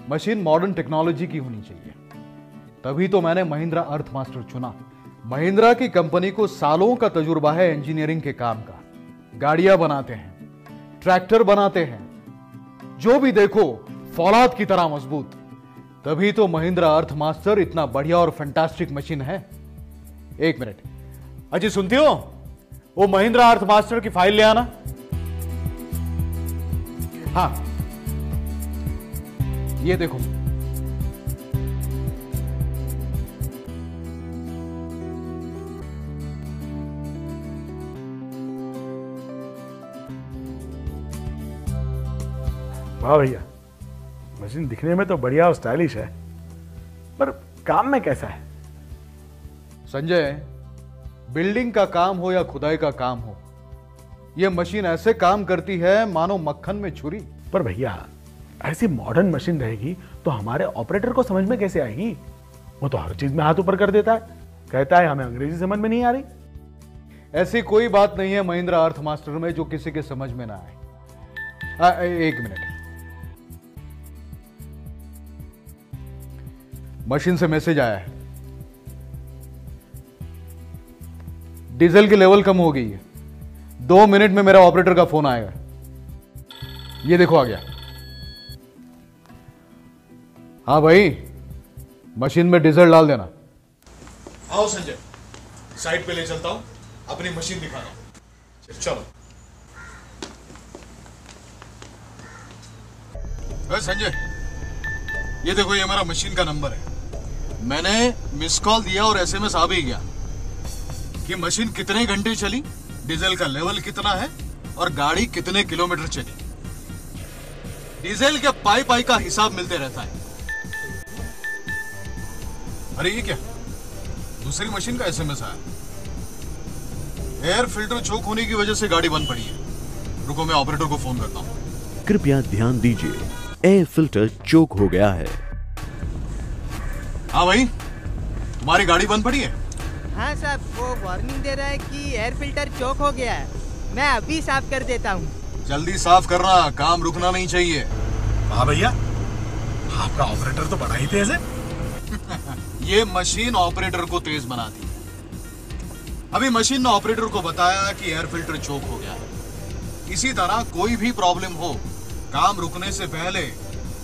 Machine modern technology की होनी चाहिए। तभी तो मैंने महिंद्रा अर्थमास्टर चुना। महिंद्रा की कंपनी को सालों का तजुर्बा है इंजीनियरिंग के काम का। गाड़ियां बनाते हैं, ट्रैक्टर बनाते हैं, जो भी देखो फौलाद की तरह मजबूत। तभी तो महिंद्रा अर्थमास्टर इतना बढ़िया और फैंटास्टिक मशीन है। एक मिनट अजी, सुनती हो? वो महिंद्रा अर्थमास्टर की फाइल ले आना। हाँ, ये देखो। वाह भैया, मशीन दिखने में तो बढ़िया और स्टाइलिश है, पर काम में कैसा है? संजय, बिल्डिंग का काम हो या खुदाई का काम हो, यह मशीन ऐसे काम करती है मानो मक्खन में छुरी। पर भैया, ऐसी मॉडर्न मशीन रहेगी तो हमारे ऑपरेटर को समझ में कैसे आएगी? वो तो हर चीज में हाथ ऊपर कर देता है, कहता है हमें अंग्रेजी समझ में नहीं आ रही। ऐसी कोई बात नहीं है महिंद्रा अर्थमास्टर में जो किसी के समझ में ना आए। एक मिनट, मशीन से मैसेज आया है, डीजल की लेवल कम हो गई है। 2 मिनट में मेरा ऑपरेटर का फोन आएगा। ये देखो आ गया। हाँ भाई, मशीन में डीजल डाल देना। आओ संजय, साइड पे ले चलता हूं, अपनी मशीन दिखाना। चलो। संजय, ये देखो, ये हमारा मशीन का नंबर है। मैंने मिस कॉल दिया और एसएमएस आ भी गया कि मशीन कितने घंटे चली, डीजल का लेवल कितना है और गाड़ी कितने किलोमीटर चली। डीजल के पाई का हिसाब मिलते रहता है। अरे ये क्या, दूसरी मशीन का एसएमएस आया। एयर फिल्टर चोक होने की वजह से गाड़ी बंद पड़ी है। रुको, मैं ऑपरेटर को फोन करता हूं। कृपया ध्यान दीजिए, एयर फिल्टर चोक हो गया है। हाँ भाई, तुम्हारी गाड़ी बंद पड़ी है? हाँ साहब, वो वार्निंग दे रहा है कि एयर फिल्टर चोक हो गया है। मैं अभी साफ कर देता हूँ। जल्दी साफ करना, काम रुकना नहीं चाहिए। हाँ भैया, आपका ऑपरेटर तो बड़ा ही तेज है। ये मशीन ऑपरेटर को तेज बनाती है। अभी मशीन ने ऑपरेटर को बताया कि एयर फिल्टर चोक हो गया है। इसी तरह कोई भी प्रॉब्लम हो, काम रुकने से पहले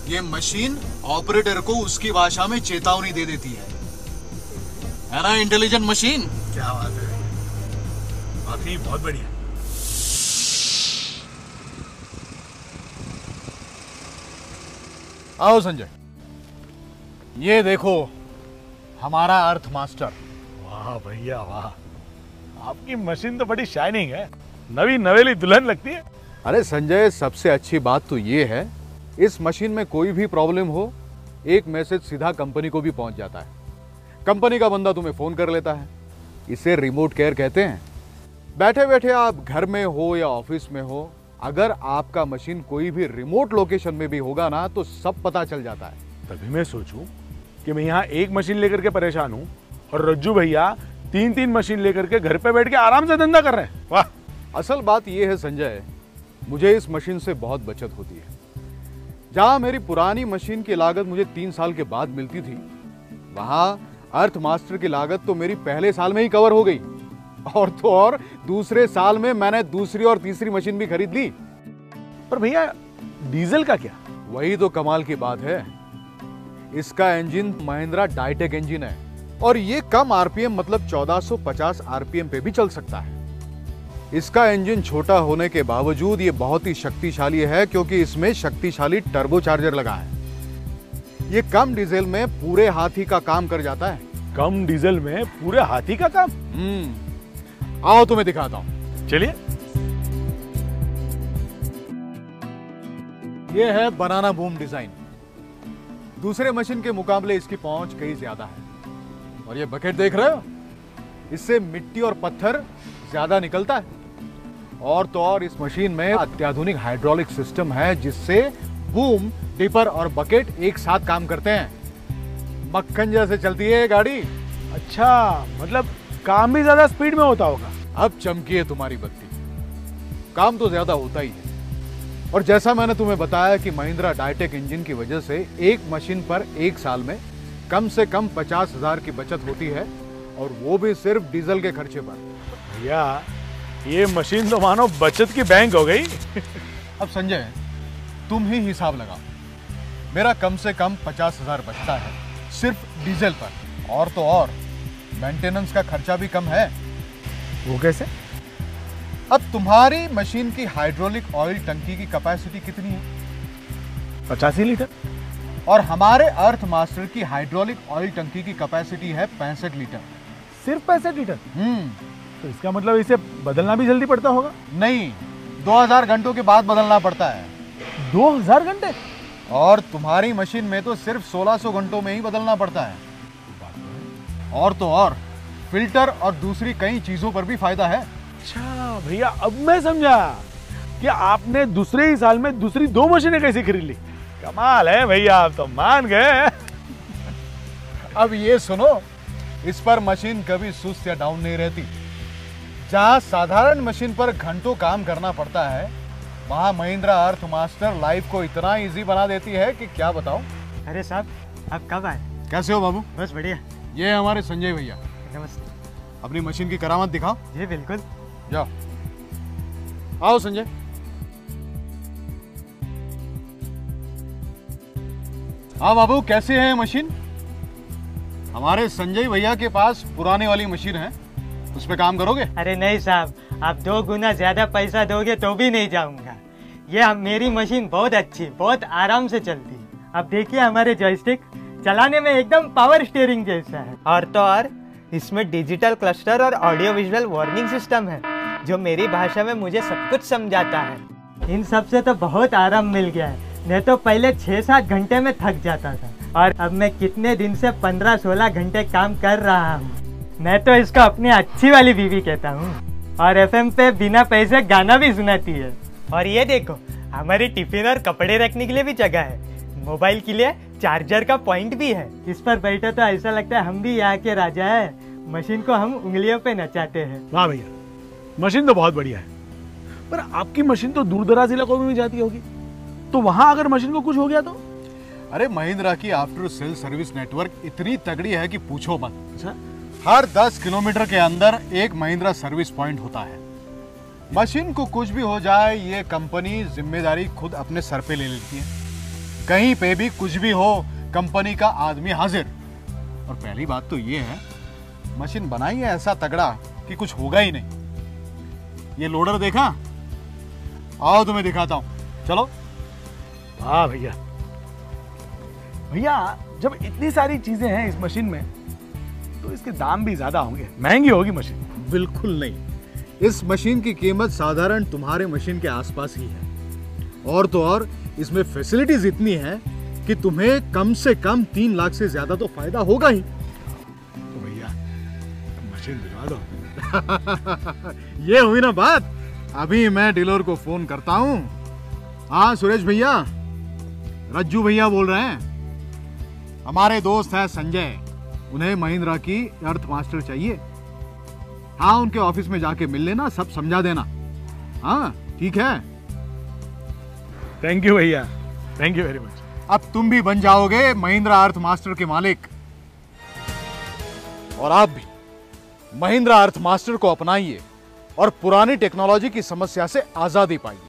ये मशीन ऑपरेटर को उसकी भाषा में चेतावनी दे देती है ना? Intelligent machine. क्या बात है, वाकई बहुत बढ़िया। आओ संजय, ये देखो हमारा अर्थ मास्टर। वाह भैया वाह, आपकी मशीन तो बड़ी शाइनिंग है, नवी नवेली दुल्हन लगती है। अरे संजय, सबसे अच्छी बात तो ये है, इस मशीन में कोई भी प्रॉब्लम हो, एक मैसेज सीधा कंपनी को भी पहुंच जाता है। कंपनी का बंदा तुम्हें फोन कर लेता है। इसे रिमोट केयर कहते हैं। बैठे बैठे आप घर में हो या ऑफिस में हो, अगर आपका मशीन कोई भी रिमोट लोकेशन में भी होगा ना, तो सब पता चल जाता है। तभी मैं सोचूं कि मैं यहाँ एक मशीन लेकर के परेशान हूँ और रज्जू भैया 3-3 मशीन लेकर के घर पे बैठ के आराम से धंधा कर रहे हैं। वाह। असल बात यह है संजय, मुझे इस मशीन से बहुत बचत होती है। जहां मेरी पुरानी मशीन की लागत मुझे 3 साल के बाद मिलती थी, वहां अर्थ मास्टर की लागत तो मेरी पहले साल में ही कवर हो गई। और तो और दूसरे साल में मैंने दूसरी और तीसरी मशीन भी खरीद ली। पर भैया, डीजल का क्या? वही तो कमाल की बात है। इसका इंजन महिंद्रा डाइटेक इंजन है और ये कम आरपीएम मतलब 1450 आरपीएम पे भी चल सकता है। इसका इंजन छोटा होने के बावजूद ये बहुत ही शक्तिशाली है, क्योंकि इसमें शक्तिशाली टर्बोचार्जर लगा है। ये कम डीजल में पूरे हाथी का काम कर जाता है। कम डीजल में पूरे हाथी का काम? आओ तुम्हें दिखाता हूं। चलिए। ये है बनाना बूम डिजाइन। दूसरे मशीन के मुकाबले इसकी पहुंच कई ज्यादा है। और ये बकेट देख रहे हो, इससे मिट्टी और पत्थर ज्यादा निकलता है। और तो और इस मशीन में अत्याधुनिक हाइड्रोलिक सिस्टम है, जिससे बूम, डिपर और बकेट एक साथ काम करते हैं। मक्खन जैसे चलती है ये गाड़ी। अच्छा, मतलब काम भी ज्यादा स्पीड में होता होगा। अब चमकी है तुम्हारी बत्ती। काम तो ज्यादा होता ही है, और जैसा मैंने तुम्हें बताया कि महिंद्रा डायटेक इंजन की वजह से एक मशीन पर एक साल में कम से कम 50,000 की बचत होती है, और वो भी सिर्फ डीजल के खर्चे पर। भैया ये मशीन तो मानो बचत की बैंक हो गई। अब संजय तुम ही हिसाब लगाओ, मेरा कम से कम 50,000 बचता है सिर्फ डीजल पर, और तो और मेंटेनेंस का खर्चा भी कम है। वो कैसे? अब तुम्हारी मशीन की हाइड्रोलिक ऑयल टंकी की कैपेसिटी कितनी है? 85 लीटर। और हमारे अर्थ मास्टर की हाइड्रोलिक ऑयल टंकी की कैपेसिटी है 65 लीटर। सिर्फ 65 लीटर? तो इसका मतलब इसे बदलना भी जल्दी पड़ता होगा? नहीं, 2000 घंटों के बाद बदलना पड़ता है। 2000 घंटे? और तुम्हारी मशीन में तो सिर्फ 1600 घंटों में ही बदलना पड़ता है। और तो और फिल्टर और दूसरी कई चीजों पर भी फायदा है। अच्छा भैया, अब मैं समझा कि आपने दूसरे ही साल में दूसरी 2 मशीनें कैसे खरीद ली। कमाल है भैया, आप तो मान गए। अब ये सुनो, इस पर मशीन कभी सुस्त या डाउन नहीं रहती। जहां साधारण मशीन पर घंटों काम करना पड़ता है, वहां महिंद्रा अर्थ मास्टर लाइफ को इतना इजी बना देती है कि क्या बताओ। अरे साहब, आप कब आए? कैसे हो बाबू? बस बढ़िया। ये हमारे संजय भैया। नमस्ते। अपनी मशीन की करामत दिखाओ। जी बिल्कुल। जाओ, आओ संजय। हाँ बाबू, कैसे है मशीन? हमारे संजय भैया के पास पुराने वाली मशीन है, उस पे काम करोगे? अरे नहीं साहब, आप 2 गुना ज्यादा पैसा दोगे तो भी नहीं जाऊंगा। मेरी मशीन बहुत अच्छी, बहुत आराम से चलती है। अब देखिए हमारे जॉयस्टिक, चलाने में एकदम पावर स्टीयरिंग जैसा है। और तो और इसमें डिजिटल क्लस्टर और ऑडियो विजुअल वार्निंग सिस्टम है, जो मेरी भाषा में मुझे सब कुछ समझाता है। इन सब से तो बहुत आराम मिल गया है। मैं तो पहले 6-7 घंटे में थक जाता था, और अब मैं कितने दिन से 15-16 घंटे काम कर रहा हूँ। मैं तो इसको अपनी अच्छी वाली बीवी कहता हूँ, और एफएम पे बिना पैसे गाना भी सुनाती है। और ये देखो, हमारी टिफिन और कपड़े रखने के लिए भी जगह है। मोबाइल के लिए चार्जर का पॉइंट भी है। इस पर बैठे तो ऐसा लगता है हम भी यहाँ के राजा है। मशीन को हम उंगलियों पे नचाते हैं। वाह भैया, मशीन तो बहुत बढ़िया है। पर आपकी मशीन तो दूर दराज इलाकों में भी जाती होगी, तो वहां अगर मशीन को कुछ हो गया तो? अरे महिंद्रा की आफ्टर सेल सर्विस नेटवर्क इतनी तगड़ी है कि पूछो मत। अच्छा, हर 10 किलोमीटर के अंदर एक महिंद्रा सर्विस पॉइंट होता है। मशीन को कुछ भी हो जाए, ये कंपनी जिम्मेदारी खुद अपने सर पे ले लेती है। कहीं पे भी कुछ भी हो, कंपनी का आदमी हाजिर। और पहली बात तो ये है, मशीन बनाई है ऐसा तगड़ा कि कुछ होगा ही नहीं। ये लोडर देखा? आओ तुम्हें दिखाता हूं, चलो। हाँ भैया। भैया, जब इतनी सारी चीजें हैं इस मशीन में, तो इसके दाम भी ज्यादा होंगे, महंगी होगी मशीन। बिल्कुल नहीं, इस मशीन की कीमत साधारण तुम्हारे मशीन के आसपास ही है। और तो और इसमें फैसिलिटीज इतनी है कि तुम्हें कम से कम 3 लाख से ज्यादा तो फायदा होगा ही। तो भैया मशीन दिलवा दो। ये हुई ना बात। अभी मैं डीलर को फोन करता हूँ। हाँ सुरेश भैया, रज्जू भैया बोल रहे हैं। हमारे दोस्त है संजय, उन्हें महिंद्रा की अर्थ मास्टर चाहिए। हाँ, उनके ऑफिस में जाके मिल लेना, सब समझा देना। हाँ ठीक है। थैंक यू भैया, थैंक यू वेरी मच। अब तुम भी बन जाओगे महिंद्रा अर्थ मास्टर के मालिक, और आप भी महिंद्रा अर्थ मास्टर को अपनाइए और पुरानी टेक्नोलॉजी की समस्या से आजादी पाइए।